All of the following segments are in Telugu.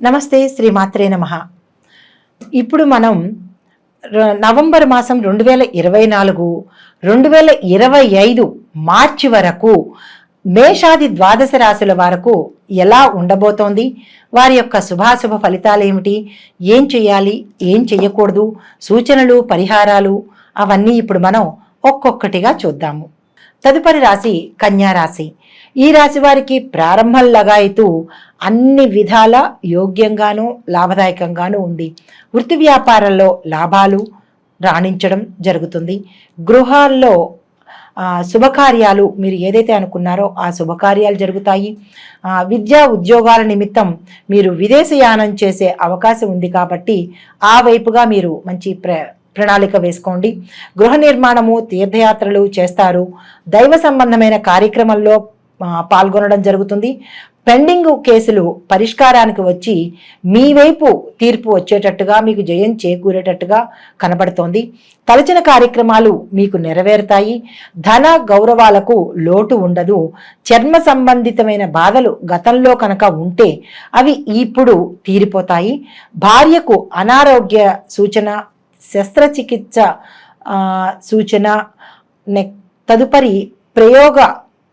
నమస్తే, శ్రీమాత్రే నమః. ఇప్పుడు మనం నవంబర్ మాసం 2024, 2025 మార్చి వరకు మేషాది ద్వాదశ రాశుల వరకు ఎలా ఉండబోతోంది, వారి యొక్క శుభాశుభ ఫలితాలు ఏమిటి, ఏం చేయాలి, ఏం చేయకూడదు, సూచనలు, పరిహారాలు అవన్నీ ఇప్పుడు మనం ఒక్కొక్కటిగా చూద్దాము. తదుపరి రాశి కన్యా రాశి. ఈ రాశి వారికి ప్రారంభం లగాయతూ అన్ని విధాల యోగ్యంగానూ లాభదాయకంగానూ ఉంది. వృత్తి వ్యాపారంలో లాభాలు రాణించడం జరుగుతుంది. గృహాల్లో శుభకార్యాలు మీరు ఏదైతే అనుకున్నారో ఆ శుభకార్యాలు జరుగుతాయి. విద్యా ఉద్యోగాల నిమిత్తం మీరు విదేశయానం చేసే అవకాశం ఉంది కాబట్టి ఆ వైపుగా మీరు మంచి ప్రణాళిక వేసుకోండి. గృహ నిర్మాణము, తీర్థయాత్రలు చేస్తారు. దైవ సంబంధమైన కార్యక్రమంలో పాల్గొనడం జరుగుతుంది. పెండింగ్ కేసులు పరిష్కారానికి వచ్చి మీ వైపు తీర్పు వచ్చేటట్టుగా, మీకు జయం చేకూరేటట్టుగా కనబడుతోంది. తలచిన కార్యక్రమాలు మీకు నెరవేరుతాయి. ధన గౌరవాలకు లోటు ఉండదు. చర్మ సంబంధితమైన బాధలు గతంలో కనుక ఉంటే అవి ఇప్పుడు తీరిపోతాయి. భార్యకు అనారోగ్య సూచన, శస్త్రచికిత్స సూచన, తదుపరి ప్రయోగ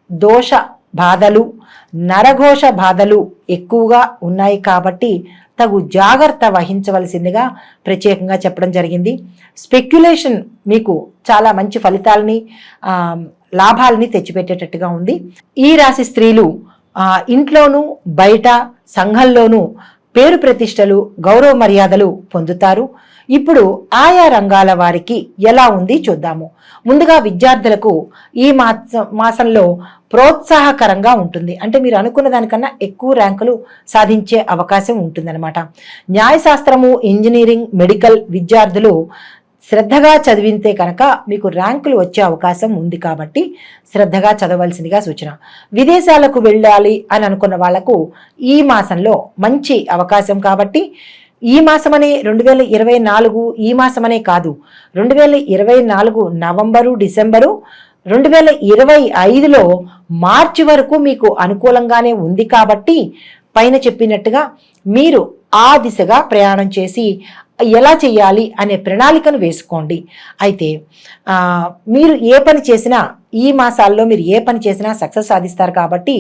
దోష బాధలు, నరఘోష బాధలు ఎక్కువగా ఉన్నాయి కాబట్టి తగు జాగ్రత్త వహించవలసిందిగా ప్రత్యేకంగా చెప్పడం జరిగింది. స్పెక్యులేషన్ మీకు చాలా మంచి ఫలితాలని, లాభాలని తెచ్చిపెట్టేటట్టుగా ఉంది. ఈ రాశి స్త్రీలు ఇంట్లోనూ బయట సంఘంలోనూ పేరు ప్రతిష్టలు, గౌరవ మర్యాదలు పొందుతారు. ఇప్పుడు ఆయా రంగాల వారికి ఎలా ఉంది చూద్దాము. ముందుగా విద్యార్థులకు ఈ మాసంలో ప్రోత్సాహకరంగా ఉంటుంది. అంటే మీరు అనుకున్న దానికన్నా ఎక్కువ ర్యాంకులు సాధించే అవకాశం ఉంటుందన్నమాట. న్యాయశాస్త్రము, ఇంజనీరింగ్, మెడికల్ విద్యార్థులు శ్రద్ధగా చదివితే కనుక మీకు ర్యాంకులు వచ్చే అవకాశం ఉంది కాబట్టి శ్రద్ధగా చదవలసిందిగా సూచన. విదేశాలకు వెళ్ళాలి అని అనుకున్న వాళ్లకు ఈ మాసంలో మంచి అవకాశం కాబట్టి ఈ మాసమనే 2024 ఈ మాసమనే కాదు, 2024 నవంబరు, డిసెంబరు, 2025లో మార్చి వరకు మీకు అనుకూలంగానే ఉంది కాబట్టి పైన చెప్పినట్టుగా మీరు ఆ దిశగా ప్రయాణం చేసి ఎలా చేయాలి అనే ప్రణాళికను వేసుకోండి. అయితే మీరు ఏ పని చేసినా ఈ మాసాల్లో మీరు ఏ పని చేసినా సక్సెస్ సాధిస్తారు కాబట్టి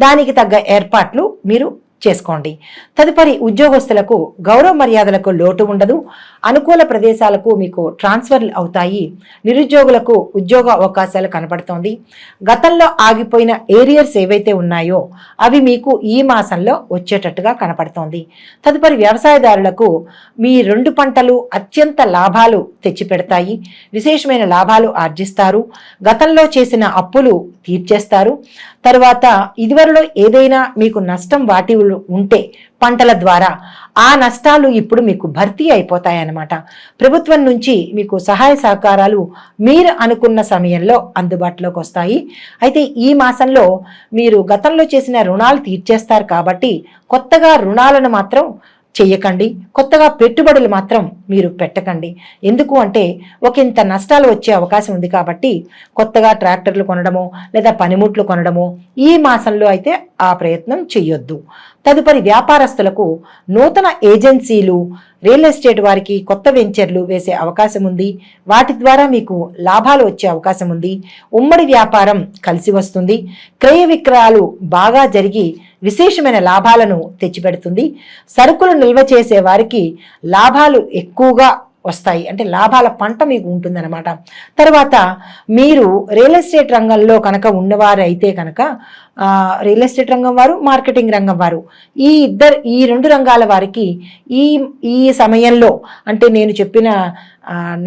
దానికి తగ్గ ఏర్పాట్లు మీరు చేసుకోండి. తదుపరి ఉద్యోగస్తులకు గౌరవ మర్యాదలకు లోటు ఉండదు. అనుకూల ప్రదేశాలకు మీకు ట్రాన్స్ఫర్లు అవుతాయి. నిరుద్యోగులకు ఉద్యోగ అవకాశాలు కనపడుతోంది. గతంలో ఆగిపోయిన ఏరియర్స్ ఏవైతే ఉన్నాయో అవి మీకు ఈ మాసంలో వచ్చేటట్టుగా కనపడుతోంది. తదుపరి వ్యవసాయదారులకు మీ 2 పంటలు అత్యంత లాభాలు తెచ్చిపెడతాయి. విశేషమైన లాభాలు ఆర్జిస్తారు. గతంలో చేసిన అప్పులు తీర్చేస్తారు. తర్వాత ఇదివరలో ఏదైనా మీకు నష్టం వాటి ఉంటే పంటల ద్వారా ఆ నష్టాలు ఇప్పుడు మీకు భర్తీ అయిపోతాయన్నమాట. ప్రభుత్వం నుంచి మీకు సహాయ సహకారాలు మీరు అనుకున్న సమయంలో అందుబాటులోకి వస్తాయి. అయితే ఈ మాసంలో మీరు గతంలో చేసిన రుణాలు తీర్చేస్తారు కాబట్టి కొత్తగా రుణాలను మాత్రం చెయ్యకండి. కొత్తగా పెట్టుబడులు మాత్రం మీరు పెట్టకండి. ఎందుకు అంటే ఒకంత నష్టాలు వచ్చే అవకాశం ఉంది కాబట్టి కొత్తగా ట్రాక్టర్లు కొనడమో లేదా పనిముట్లు కొనడమో ఈ మాసంలో అయితే ఆ ప్రయత్నం చెయ్యొద్దు. తదుపరి వ్యాపారస్తులకు నూతన ఏజెన్సీలు, రియల్ ఎస్టేట్ వారికి కొత్త వెంచర్లు వేసే అవకాశం ఉంది. వాటి ద్వారా మీకు లాభాలు వచ్చే అవకాశం ఉంది. ఉమ్మడి వ్యాపారం కలిసి వస్తుంది. క్రయ విక్రయాలు బాగా జరిగి విశేషమైన లాభాలను తెచ్చిపెడుతుంది. సరుకులు నిల్వ చేసే వారికి లాభాలు ఎక్కువగా వస్తాయి. అంటే లాభాల పంట మీకు ఉంటుందన్నమాట. తర్వాత మీరు రియల్ ఎస్టేట్ రంగంలో కనుక ఉన్నవారు అయితే కనుక రియల్ ఎస్టేట్ రంగం వారు, మార్కెటింగ్ రంగం వారు ఈ 2 రంగాల వారికి ఈ సమయంలో అంటే నేను చెప్పిన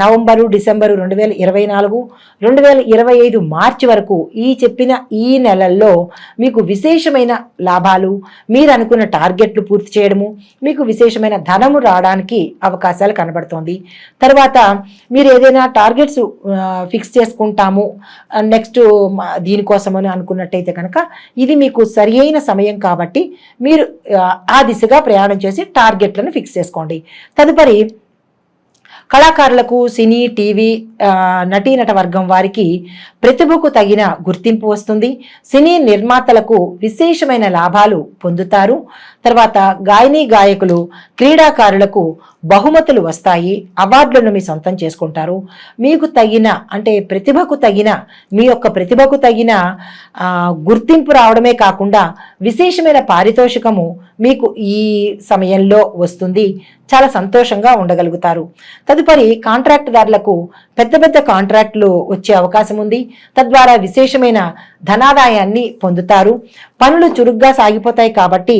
నవంబరు, డిసెంబరు 2024, 2025 మార్చి వరకు చెప్పిన ఈ నెలల్లో మీకు విశేషమైన లాభాలు, మీరు అనుకున్న టార్గెట్లు పూర్తి చేయడము, మీకు విశేషమైన ధనము రావడానికి అవకాశాలు కనబడుతోంది. తర్వాత మీరు ఏదైనా టార్గెట్స్ ఫిక్స్ చేసుకుంటాము నెక్స్ట్ దీనికోసమని అనుకున్నట్టయితే కనుక ఇది మీకు సరి అయిన సమయం కాబట్టి మీరు ఆ దిశగా ప్రయాణం చేసి టార్గెట్లను ఫిక్స్ చేసుకోండి. తదుపరి కళాకారులకు, సినీ, టీవీ, నటీనట వర్గం వారికి ప్రతిభకు తగిన గుర్తింపు వస్తుంది. సినీ నిర్మాతలకు విశేషమైన లాభాలు పొందుతారు. తర్వాత గాయని, గాయకులు, క్రీడాకారులకు బహుమతులు వస్తాయి, అవార్డులను మీ సొంతం చేసుకుంటారు. మీకు తగిన అంటే ప్రతిభకు తగిన మీ యొక్క ప్రతిభకు తగిన గుర్తింపు రావడమే కాకుండా విశేషమైన పారితోషికము మీకు ఈ సమయంలో వస్తుంది. చాలా సంతోషంగా ఉండగలుగుతారు. తదుపరి కాంట్రాక్టుదారులకు పెద్ద పెద్ద కాంట్రాక్టులు వచ్చే అవకాశం ఉంది. తద్వారా విశేషమైన ధనాదాయాన్ని పొందుతారు. పనులు చురుగ్గా సాగిపోతాయి కాబట్టి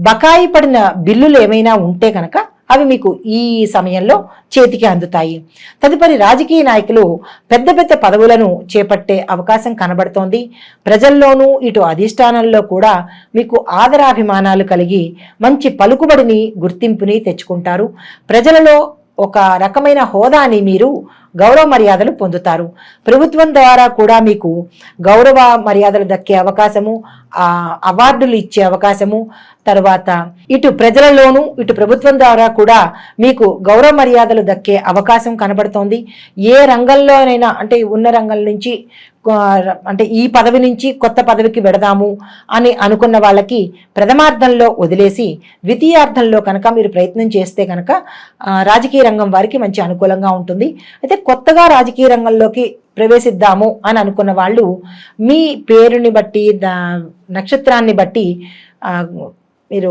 బకాయి పడిన బిల్లులు ఏమైనా ఉంటే కనుక అవి మీకు ఈ సమయంలో చేతికి అందుతాయి. తదుపరి రాజకీయ నాయకులు పెద్ద పెద్ద పదవులను చేపట్టే అవకాశం కనబడుతోంది. ప్రజల్లోనూ ఇటు అధిష్టానంలో కూడా మీకు ఆదరాభిమానాలు కలిగి మంచి పలుకుబడిని, గుర్తింపుని తెచ్చుకుంటారు. ప్రజలలో ఒక రకమైన హోదాని మీరు గౌరవ మర్యాదలు పొందుతారు. ప్రభుత్వం ద్వారా కూడా మీకు గౌరవ మర్యాదలు దక్కే అవకాశము, అవార్డులు ఇచ్చే అవకాశము, తర్వాత ఇటు ప్రజలలోనూ ఇటు ప్రభుత్వం ద్వారా కూడా మీకు గౌరవ మర్యాదలు దక్కే అవకాశం కనబడుతోంది. ఏ రంగంలోనైనా అంటే ఉన్న రంగం నుంచి అంటే ఈ పదవి నుంచి కొత్త పదవికి వెడదాము అని అనుకున్న వాళ్ళకి ప్రథమార్థంలో వదిలేసి ద్వితీయార్థంలో కనుక మీరు ప్రయత్నం చేస్తే కనుక రాజకీయ రంగం వారికి మంచి అనుకూలంగా ఉంటుంది. అయితే కొత్తగా రాజకీయ రంగంలోకి ప్రవేశిద్దాము అని అనుకున్న వాళ్ళు మీ పేరుని బట్టి, నక్షత్రాన్ని బట్టి మీరు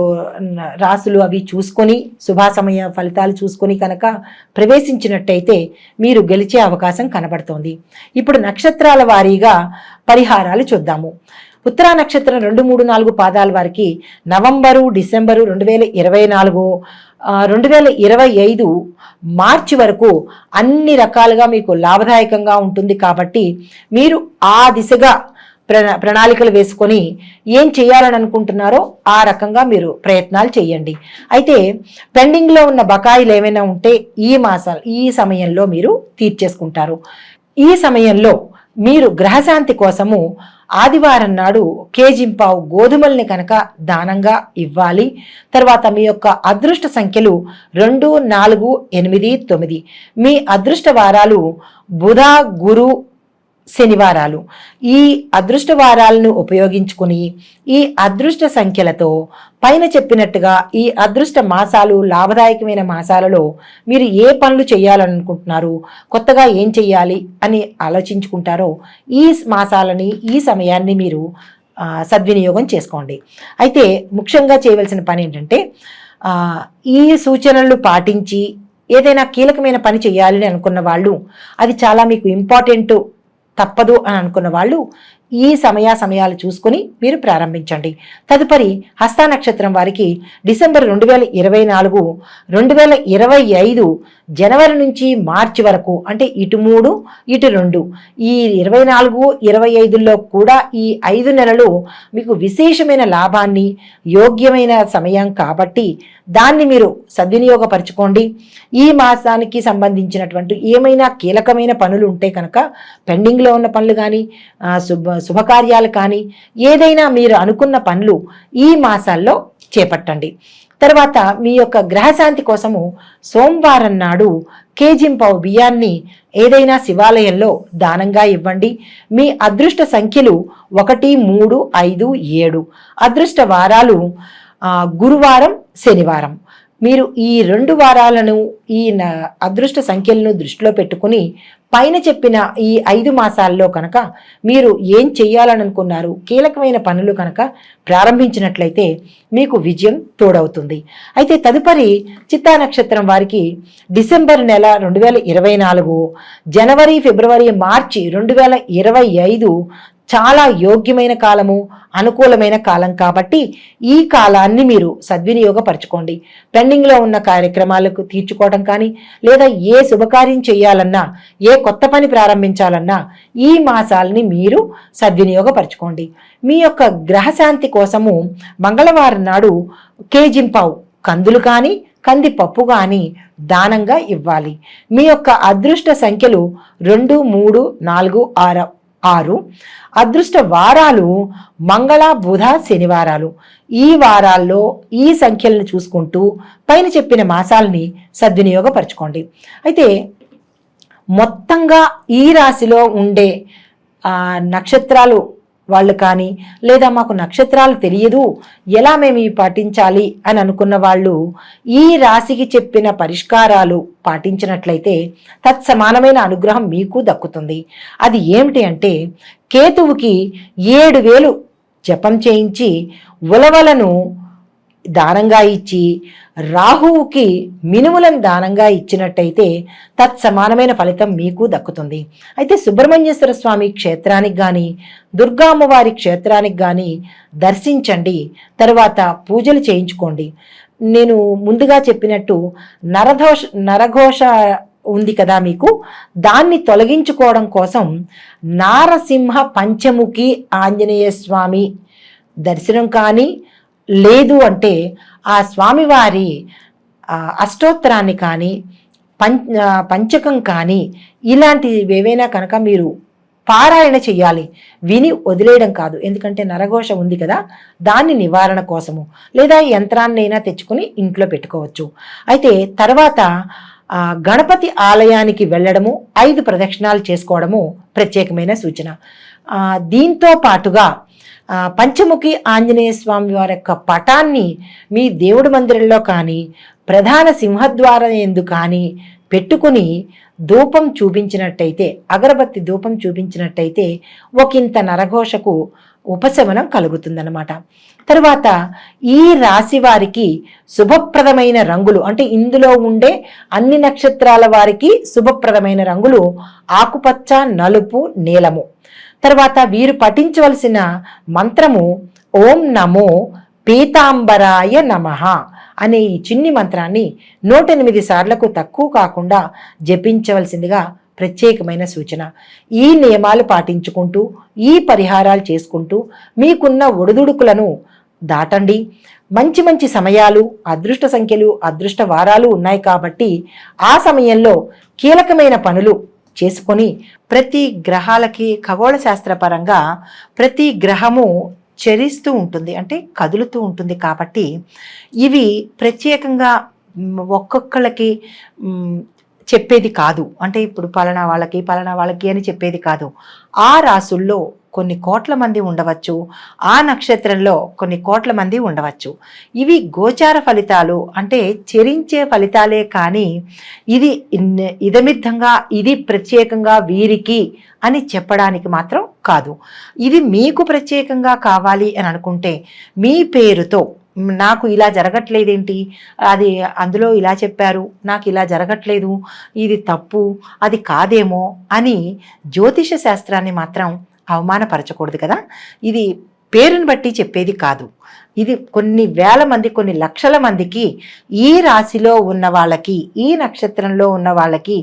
రాసులు అవి చూసుకొని శుభాసమయ ఫలితాలు చూసుకొని కనుక ప్రవేశించినట్టయితే మీరు గెలిచే అవకాశం కనబడుతోంది. ఇప్పుడు నక్షత్రాల వారీగా పరిహారాలు చూద్దాము. ఉత్తరా నక్షత్రం 2, 3, 4 పాదాల వారికి నవంబరు, డిసెంబరు 2024, 2025 మార్చి వరకు అన్ని రకాలుగా మీకు లాభదాయకంగా ఉంటుంది. కాబట్టి మీరు ఆ దిశగా ప్రణాళికలు వేసుకొని ఏం చేయాలని అనుకుంటున్నారో ఆ రకంగా మీరు ప్రయత్నాలు చేయండి. అయితే పెండింగ్లో ఉన్న బకాయిలు ఏమైనా ఉంటే ఈ సమయంలో మీరు తీర్చేసుకుంటారు. ఈ సమయంలో మీరు గ్రహశాంతి కోసము ఆదివారం నాడు కేజింపావు గోధుమల్ని కనుక దానంగా ఇవ్వాలి. తర్వాత మీ యొక్క అదృష్ట సంఖ్యలు 2, 4, 8, 9. మీ అదృష్ట వారాలు బుధ, గురు, శనివారాలు. ఈ అదృష్ట వారాలను ఉపయోగించుకుని ఈ అదృష్ట సంఖ్యలతో పైన చెప్పినట్టుగా ఈ అదృష్ట మాసాలు, లాభదాయకమైన మాసాలలో మీరు ఏ పనులు చేయాలనుకుంటున్నారు, కొత్తగా ఏం చెయ్యాలి అని ఆలోచించుకుంటారో ఈ మాసాలని, ఈ సమయాన్ని మీరు సద్వినియోగం చేసుకోండి. అయితే ముఖ్యంగా చేయవలసిన పని ఏంటంటే ఈ సూచనలు పాటించి ఏదైనా కీలకమైన పని చేయాలని అనుకున్న వాళ్ళు, అది చాలా మీకు ఇంపార్టెంట్, తప్పదు అని అనుకున్న వాళ్ళు ఈ సమయాలు చూసుకొని మీరు ప్రారంభించండి. తదుపరి హస్త నక్షత్రం వారికి డిసెంబర్ 2024, 2025 జనవరి నుంచి మార్చి వరకు, అంటే ఇటు 3 ఇటు 2, ఈ 24, 25లో కూడా ఈ 5 నెలలు మీకు విశేషమైన లాభాన్ని, యోగ్యమైన సమయం కాబట్టి దాన్ని మీరు సద్వినియోగపరచుకోండి. ఈ మాసానికి సంబంధించినటువంటి ఏమైనా కీలకమైన పనులు ఉంటే కనుక పెండింగ్లో ఉన్న పనులు కానీ, శుభకార్యాలు కానీ, ఏదైనా మీరు అనుకున్న పనులు ఈ మాసాల్లో చేపట్టండి. తర్వాత మీ యొక్క గ్రహశాంతి కోసము సోమవారం నాడు కేజింపావు బియ్యాన్ని ఏదైనా శివాలయంలో దానంగా ఇవ్వండి. మీ అదృష్ట సంఖ్యలు 1, 3, 5, 7. అదృష్ట వారాలు గురువారం, శనివారం. మీరు ఈ 2 వారాలను ఈ అదృష్ట సంఖ్యలను దృష్టిలో పెట్టుకుని పైన చెప్పిన ఈ 5 మాసాల్లో కనుక మీరు ఏం చెయ్యాలని అనుకున్నారు, కీలకమైన పనులు కనుక ప్రారంభించినట్లయితే మీకు విజయం తోడవుతుంది. అయితే తదుపరి చిత్తా నక్షత్రం వారికి డిసెంబర్ నెల 2024, జనవరి, ఫిబ్రవరి, మార్చి 2025 చాలా యోగ్యమైన కాలము, అనుకూలమైన కాలం కాబట్టి ఈ కాలాన్ని మీరు సద్వినియోగపరచుకోండి. పెండింగ్లో ఉన్న కార్యక్రమాలకు తీర్చుకోవడం కానీ, లేదా ఏ శుభకార్యం చేయాలన్నా, ఏ కొత్త పని ప్రారంభించాలన్నా ఈ మాసాలని మీరు సద్వినియోగపరచుకోండి. మీ యొక్క గ్రహశాంతి కోసము మంగళవారం నాడు కేజింపావు కందులు కానీ, కందిపప్పు కానీ దానంగా ఇవ్వాలి. మీ యొక్క అదృష్ట సంఖ్యలు 2, 3, 4, 6. 6. అదృష్ట వారాలు మంగళ, బుధ, శనివారాలు. ఈ వారాల్లో ఈ సంఖ్యలను చూసుకుంటూ పైన చెప్పిన మాసాలని సద్వినియోగపరచుకోండి. అయితే మొత్తంగా ఈ రాశిలో ఉండే నక్షత్రాలు వాళ్ళు కానీ, లేదా మాకు నక్షత్రాలు తెలియదు ఎలా మేము ఇవి పాటించాలి అని అనుకున్న వాళ్ళు ఈ రాశికి చెప్పిన పరిష్కారాలు పాటించినట్లయితే తత్సమానమైన అనుగ్రహం మీకు దక్కుతుంది. అది ఏమిటి అంటే, కేతువుకి 7,000 జపం చేయించి ఉలవలను దానంగా ఇచ్చి, రాహువుకి మినుములను దానంగా ఇచ్చినట్టయితే తత్సమానమైన ఫలితం మీకు దక్కుతుంది. అయితే సుబ్రహ్మణ్యేశ్వర స్వామి క్షేత్రానికి కానీ, దుర్గా అమ్మవారి క్షేత్రానికి కానీ దర్శించండి. తర్వాత పూజలు చేయించుకోండి. నేను ముందుగా చెప్పినట్టు నరఘోష ఉంది కదా మీకు, దాన్ని తొలగించుకోవడం కోసం నారసింహ పంచముఖి ఆంజనేయ స్వామి దర్శనం కానీ, లేదు అంటే ఆ స్వామివారి అష్టోత్తరాన్ని కానీ, పంచకం కానీ, ఇలాంటివి ఏవైనా కనుక మీరు పారాయణ చెయ్యాలి. విని వదిలేయడం కాదు. ఎందుకంటే నరఘోష ఉంది కదా, దాన్ని నివారణ కోసము. లేదా యంత్రాన్నైనా తెచ్చుకొని ఇంట్లో పెట్టుకోవచ్చు. అయితే తర్వాత గణపతి ఆలయానికి వెళ్ళడము, 5 ప్రదక్షిణాలు చేసుకోవడము ప్రత్యేకమైన సూచన. దీంతో పాటుగా పంచముఖి ఆంజనేయ స్వామి వారి యొక్క పటాన్ని మీ దేవుడి మందిరంలో కానీ, ప్రధాన సింహద్వారం యందు కానీ పెట్టుకుని ధూపం చూపించినట్టయితే, అగరబత్తి ధూపం చూపించినట్టయితే ఒకంత నరఘోషకు ఉపశమనం కలుగుతుందన్నమాట. తర్వాత ఈ రాశి వారికి శుభప్రదమైన రంగులు, అంటే ఇందులో ఉండే అన్ని నక్షత్రాల వారికి శుభప్రదమైన రంగులు ఆకుపచ్చ, నలుపు, నీలము. తర్వాత వీరు పఠించవలసిన మంత్రము ఓం నమో పీతాంబరాయ నమః అనే ఈ చిన్ని మంత్రాన్ని 108 సార్లకు తక్కువ కాకుండా జపించవలసిందిగా ప్రత్యేకమైన సూచన. ఈ నియమాలు పాటించుకుంటూ, ఈ పరిహారాలు చేసుకుంటూ మీకున్న ఒడిదుడుకులను దాటండి. మంచి మంచి సమయాలు, అదృష్ట సంఖ్యలు, అదృష్ట వారాలు ఉన్నాయి కాబట్టి ఆ సమయంలో కీలకమైన పనులు చేసుకొని, ప్రతి గ్రహాలకి ఖగోళ శాస్త్రపరంగా ప్రతి గ్రహము చరిస్తూ ఉంటుంది, అంటే కదులుతూ ఉంటుంది. కాబట్టి ఇవి ప్రత్యేకంగా ఒక్కొక్కళ్ళకి చెప్పేది కాదు. అంటే ఇప్పుడు పలానా వాళ్ళకి అని చెప్పేది కాదు. ఆ రాసుల్లో కొన్ని కోట్ల మంది ఉండవచ్చు, ఆ నక్షత్రంలో కొన్ని కోట్ల మంది ఉండవచ్చు. ఇవి గోచార ఫలితాలు, అంటే చెరించే ఫలితాలే కానీ ఇది ఇదమిద్ధంగా ఇది ప్రత్యేకంగా వీరికి అని చెప్పడానికి మాత్రం కాదు. ఇది మీకు ప్రత్యేకంగా కావాలి అని అనుకుంటే మీ పేరుతో, నాకు ఇలా జరగట్లేదేంటి, అది అందులో ఇలా చెప్పారు, నాకు ఇలా జరగట్లేదు, ఇది తప్పు, అది కాదేమో అని జ్యోతిష శాస్త్రాన్ని మాత్రం అవమానపరచకూడదు కదా. ఇది పేరుని బట్టి చెప్పేది కాదు. ఇది కొన్ని వేల మంది, కొన్ని లక్షల మందికి ఈ రాశిలో ఉన్న వాళ్ళకి, ఈ నక్షత్రంలో ఉన్న వాళ్ళకి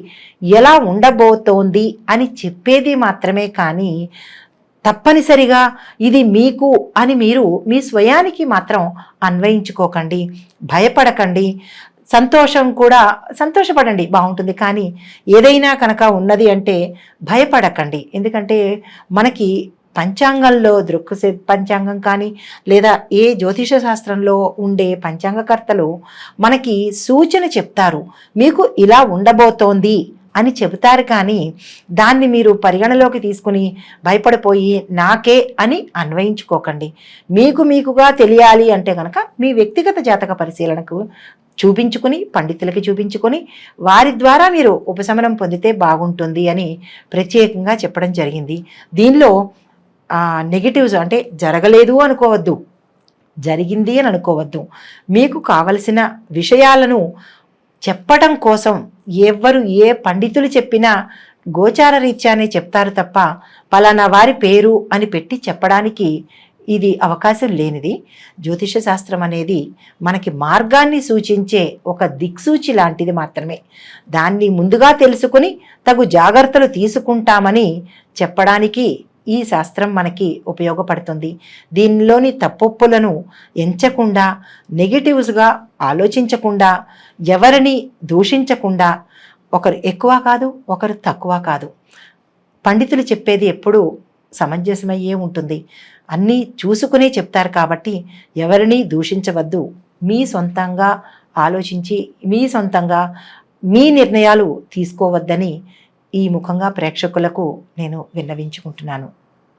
ఎలా ఉండబోతోంది అని చెప్పేది మాత్రమే కానీ తప్పనిసరిగా ఇది మీకు అని మీరు మీ స్వయానికి మాత్రం అన్వయించుకోకండి. భయపడకండి. సంతోషపడండి, బాగుంటుంది. కానీ ఏదైనా కనుక ఉన్నది అంటే భయపడకండి. ఎందుకంటే మనకి పంచాంగంలో పంచాంగం కానీ, లేదా ఏ జ్యోతిష శాస్త్రంలో ఉండే పంచాంగకర్తలు మనకి సూచన చెప్తారు, మీకు ఇలా ఉండబోతోంది అని చెబుతారు. కానీ దాన్ని మీరు పరిగణలోకి తీసుకుని భయపడిపోయి నాకే అని అన్వయించుకోకండి. మీకుగా తెలియాలి అంటే కనుక మీ వ్యక్తిగత జాతక పరిశీలనకు చూపించుకుని, పండితులకి చూపించుకొని వారి ద్వారా మీరు ఉపశమనం పొందితే బాగుంటుంది అని ప్రత్యేకంగా చెప్పడం జరిగింది. దీనిలో నెగిటివ్స్ అంటే జరగలేదు అనుకోవద్దు, జరిగింది అని అనుకోవద్దు. మీకు కావలసిన విషయాలను చెప్పడం కోసం ఎవరు ఏ పండితులు చెప్పినా గోచార రీత్యానే చెప్తారు తప్ప పలానా వారి పేరు అని పెట్టి చెప్పడానికి ఇది అవకాశం లేనిది. జ్యోతిష శాస్త్రం అనేది మనకి మార్గాన్ని సూచించే ఒక దిక్సూచి లాంటిది మాత్రమే. దాన్ని ముందుగా తెలుసుకుని తగు జాగ్రత్తలు తీసుకుంటామని చెప్పడానికి ఈ శాస్త్రం మనకి ఉపయోగపడుతుంది. దీనిలోని తప్పొప్పులను ఎంచకుండా, నెగిటివ్స్గా ఆలోచించకుండా, ఎవరిని దూషించకుండా, ఒకరు ఎక్కువ కాదు, ఒకరు తక్కువ కాదు. పండితులు చెప్పేది ఎప్పుడూ సమంజసమయ్యే ఉంటుంది. అన్నీ చూసుకునే చెప్తారు కాబట్టి ఎవరినీ దూషించవద్దు. మీ సొంతంగా ఆలోచించి మీ సొంతంగా మీ నిర్ణయాలు తీసుకోవద్దని ఈ ముఖంగా ప్రేక్షకులకు నేను విన్నవించుకుంటున్నాను.